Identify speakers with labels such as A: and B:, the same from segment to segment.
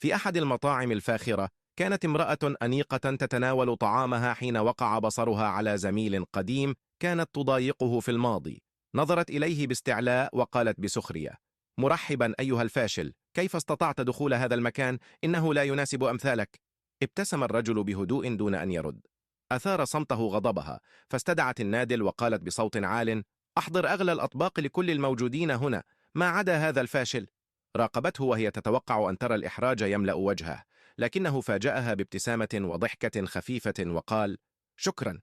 A: في أحد المطاعم الفاخرة كانت امرأة أنيقة تتناول طعامها حين وقع بصرها على زميل قديم كانت تضايقه في الماضي. نظرت إليه باستعلاء وقالت بسخرية: مرحبا أيها الفاشل، كيف استطعت دخول هذا المكان؟ إنه لا يناسب أمثالك. ابتسم الرجل بهدوء دون أن يرد. أثار صمته غضبها، فاستدعت النادل وقالت بصوت عال: أحضر أغلى الأطباق لكل الموجودين هنا ما عدا هذا الفاشل. راقبته وهي تتوقع أن ترى الإحراج يملأ وجهه، لكنه فاجأها بابتسامة وضحكة خفيفة وقال: شكرا.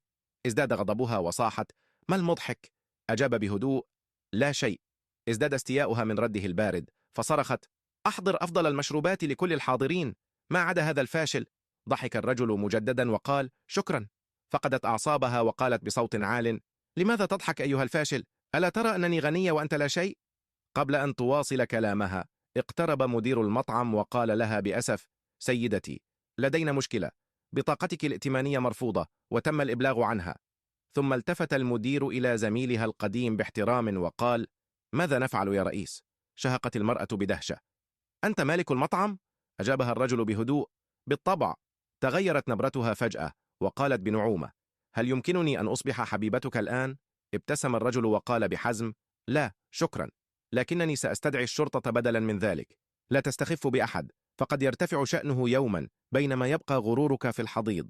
A: ازداد غضبها وصاحت: ما المضحك؟ أجاب بهدوء: لا شيء. ازداد استياؤها من رده البارد، فصرخت: أحضر أفضل المشروبات لكل الحاضرين ما عدا هذا الفاشل. ضحك الرجل مجددا وقال: شكرا. فقدت أعصابها وقالت بصوت عال: لماذا تضحك أيها الفاشل؟ ألا ترى أنني غنية وأنت لا شيء؟ قبل أن تواصل كلامها اقترب مدير المطعم وقال لها بأسف: سيدتي، لدينا مشكلة، بطاقتك الائتمانية مرفوضة وتم الإبلاغ عنها. ثم التفت المدير إلى زميلها القديم باحترام وقال: ماذا نفعل يا رئيس؟ شهقت المرأة بدهشة. أنت مالك المطعم؟ أجابها الرجل بهدوء: بالطبع. تغيرت نبرتها فجأة وقالت بنعومة: هل يمكنني أن أصبح حبيبتك الآن؟ ابتسم الرجل وقال بحزم: لا شكرا، لكنني سأستدعي الشرطة بدلا من ذلك. لا تستخف بأحد، فقد يرتفع شأنه يوما بينما يبقى غرورك في الحضيض.